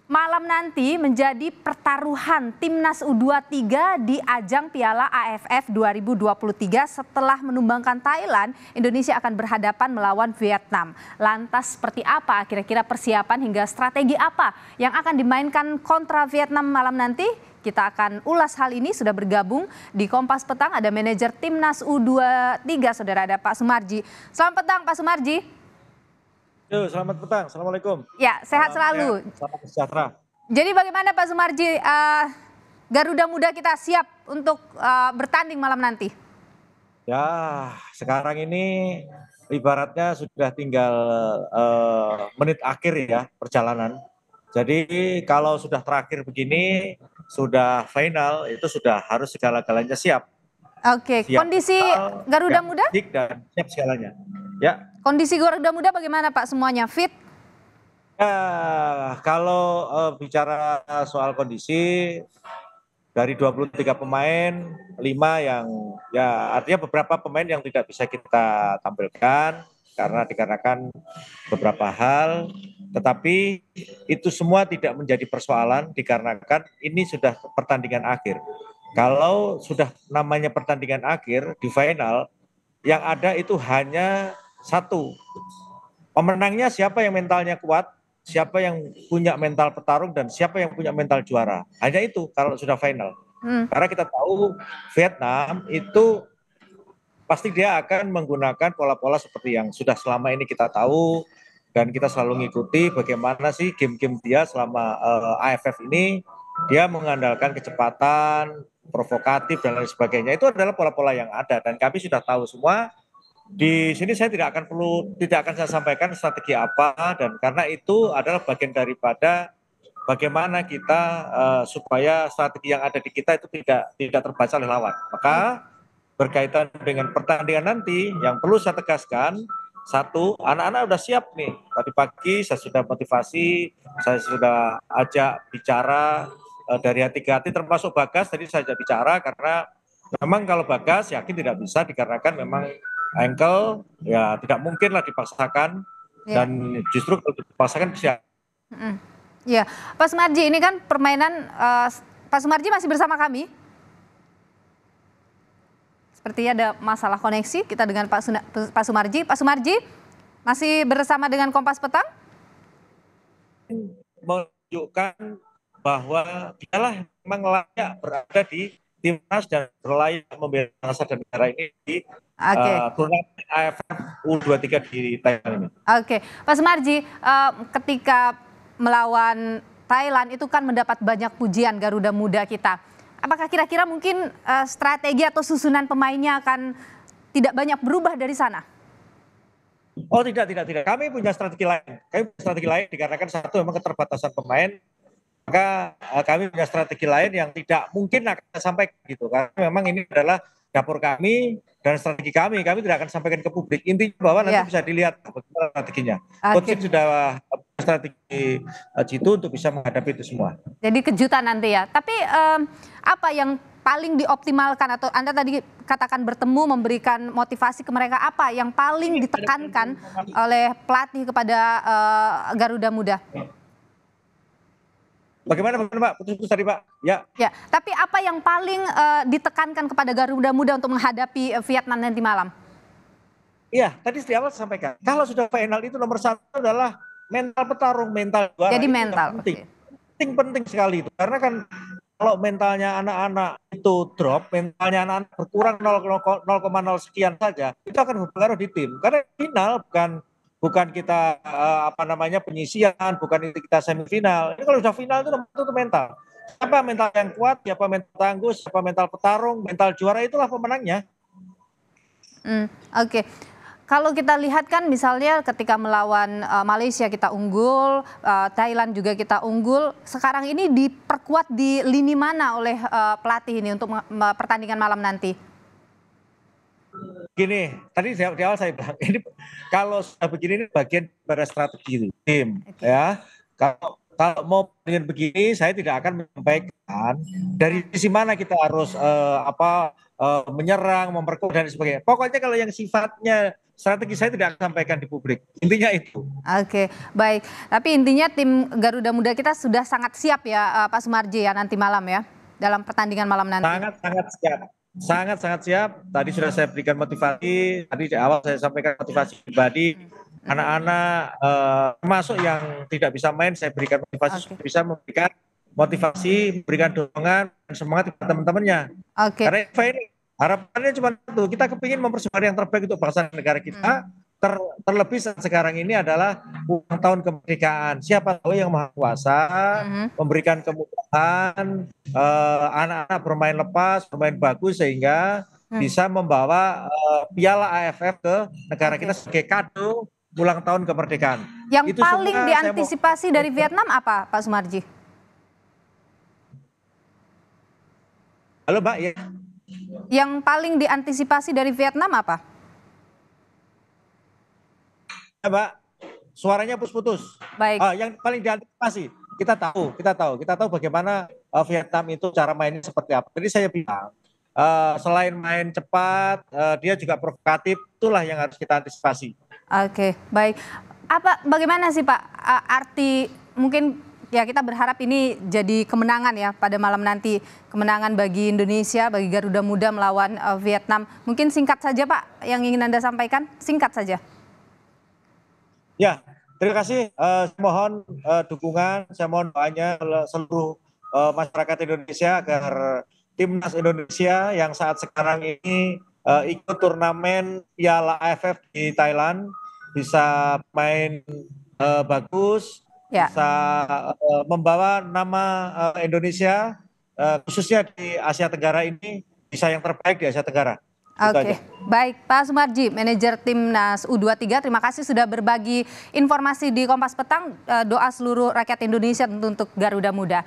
malam nanti menjadi pertaruhan Timnas U23 di ajang Piala AFF 2023 setelah menumbangkan Thailand, Indonesia akan berhadapan melawan Vietnam. Lantas seperti apa kira-kira persiapan hingga strategi apa yang akan dimainkan kontra Vietnam malam nanti? Kita akan ulas hal ini, sudah bergabung di Kompas Petang ada manajer Timnas U23, saudara ada Pak Sumarji. Selamat petang Pak Sumarji. Yo, selamat petang, assalamualaikum. Ya, sehat selalu. Salam sejahtera. Jadi bagaimana Pak Sumarji, Garuda Muda kita siap untuk bertanding malam nanti? Ya, sekarang ini ibaratnya sudah tinggal menit akhir ya perjalanan. Jadi kalau sudah terakhir begini, sudah final, itu sudah harus segala-galanya siap. Oke, siap kondisi Garuda Muda? Dan siap segalanya. Ya. Kondisi Garuda Muda bagaimana Pak, semuanya fit? Kalau bicara soal kondisi, dari 23 pemain, 5 yang ya artinya beberapa pemain yang tidak bisa kita tampilkan dikarenakan beberapa hal, tetapi itu semua tidak menjadi persoalan dikarenakan ini sudah pertandingan akhir. Kalau sudah namanya pertandingan akhir di final, yang ada itu hanya satu. Pemenangnya siapa yang mentalnya kuat, siapa yang punya mental petarung, dan siapa yang punya mental juara. Hanya itu kalau sudah final. Karena kita tahu Vietnam itu pasti dia akan menggunakan pola-pola seperti yang sudah selama ini kita tahu, dan kita selalu ngikuti bagaimana sih game-game dia selama AFF ini. Dia mengandalkan kecepatan, provokatif, dan lain sebagainya. Itu adalah pola-pola yang ada, dan kami sudah tahu semua. Di sini saya tidak akan saya sampaikan strategi apa, dan karena itu adalah bagian daripada bagaimana kita supaya strategi yang ada di kita itu tidak terbaca oleh lawan. Maka berkaitan dengan pertandingan nanti yang perlu saya tegaskan, satu, anak-anak sudah siap nih. Tadi pagi saya sudah motivasi, saya sudah ajak bicara dari hati ke hati, termasuk Bagas tadi saya ajak bicara, karena memang kalau Bagas yakin tidak bisa dikarenakan memang ankle, ya tidak mungkin lah dipaksakan, dan justru kalau dipaksakan bisa. Ya, Pak Sumarji, ini kan permainan, Pak Sumarji masih bersama kami? Sepertinya ada masalah koneksi kita dengan Pak Sumarji. Pak Sumarji, masih bersama dengan Kompas Petang? Menunjukkan bahwa dialah memang layak berada di Timnas dan berlayak membela bangsa dan negara ini di turnamen AFF U23 di Thailand ini. Oke, Pak Sumarji, ketika melawan Thailand itu kan mendapat banyak pujian Garuda Muda kita. Apakah kira-kira mungkin strategi atau susunan pemainnya akan tidak banyak berubah dari sana? Oh tidak. Kami punya strategi lain. Dikarenakan satu memang keterbatasan pemain. Maka kami punya strategi lain yang tidak mungkin akan kita sampaikan gitu, karena memang ini adalah dapur kami dan strategi kami tidak akan sampaikan ke publik. Intinya bahwa nanti bisa dilihat bagaimana strateginya. Coach sudah strategi jitu untuk bisa menghadapi itu semua. Jadi kejutan nanti ya. Tapi apa yang paling dioptimalkan, atau Anda tadi katakan bertemu memberikan motivasi ke mereka, apa yang paling ditekankan oleh pelatih kepada Garuda Muda? Bagaimana Pak? Putus-putus tadi Pak. Ya, tapi apa yang paling ditekankan kepada Garuda Muda untuk menghadapi Vietnam nanti malam? Iya, tadi di awal saya sampaikan, kalau sudah final itu nomor satu adalah mental petarung, mental juara. Jadi mental, penting sekali itu. Karena kan kalau mentalnya anak-anak itu drop, mentalnya anak-anak berkurang 0,0 sekian saja, itu akan berpengaruh di tim. Karena final bukan kita penyisian, bukan itu kita semifinal. Ini kalau sudah final itu mental. Siapa mental yang kuat, siapa mental tangguh, siapa mental petarung, mental juara, itulah pemenangnya. Oke. Kalau kita lihat kan misalnya ketika melawan Malaysia kita unggul, Thailand juga kita unggul. Sekarang ini diperkuat di lini mana oleh pelatih ini untuk pertandingan malam nanti? Gini, tadi di awal saya bilang, ini kalau sudah begini ini bagian pada strategi tim, ya. Kalau mau dengan begini, saya tidak akan menyampaikan dari sisi mana kita harus menyerang, memperkuat dan sebagainya. Pokoknya kalau yang sifatnya strategi saya tidak akan sampaikan di publik. Intinya itu. Oke, baik. Tapi intinya tim Garuda Muda kita sudah sangat siap ya, Pak Sumarji ya nanti malam ya, dalam pertandingan malam nanti. Sangat siap. Sangat siap. Tadi sudah saya berikan motivasi. Tadi di awal saya sampaikan motivasi pribadi. Anak-anak termasuk yang tidak bisa main, saya berikan motivasi, bisa memberikan motivasi, memberikan dorongan dan semangat kepada teman-temannya. Karena ini harapannya cuma satu, kita kepingin mempersembahkan yang terbaik untuk bangsa dan negara kita. Terlebih saat sekarang ini adalah ulang tahun kemerdekaan. Siapa tahu yang Maha Kuasa memberikan kemudahan anak-anak bermain lepas, bermain bagus sehingga bisa membawa piala AFF ke negara kita sebagai kado ulang tahun kemerdekaan. Yang itu paling diantisipasi dari Vietnam apa, Pak Sumarji? Halo Mbak, ya. Yang paling diantisipasi dari Vietnam apa? Ya, Mbak, suaranya putus-putus. Baik. Yang paling diantisipasi, kita tahu bagaimana Vietnam itu cara mainnya seperti apa. Jadi saya bilang, selain main cepat, dia juga provokatif. Itulah yang harus kita antisipasi. Oke, baik. Bagaimana sih Pak arti mungkin ya kita berharap ini jadi kemenangan ya pada malam nanti, kemenangan bagi Indonesia, bagi Garuda Muda melawan Vietnam. Mungkin singkat saja Pak yang ingin Anda sampaikan, singkat saja. Ya, terima kasih. Saya mohon dukungan, saya mohon doanya seluruh masyarakat Indonesia agar timnas Indonesia yang saat sekarang ini ikut turnamen Piala AFF di Thailand bisa main bagus, bisa membawa nama Indonesia khususnya di Asia Tenggara ini bisa yang terbaik di Asia Tenggara. Oke, baik Pak Sumarji, manajer Timnas U23, terima kasih sudah berbagi informasi di Kompas Petang. Doa seluruh rakyat Indonesia untuk Garuda Muda.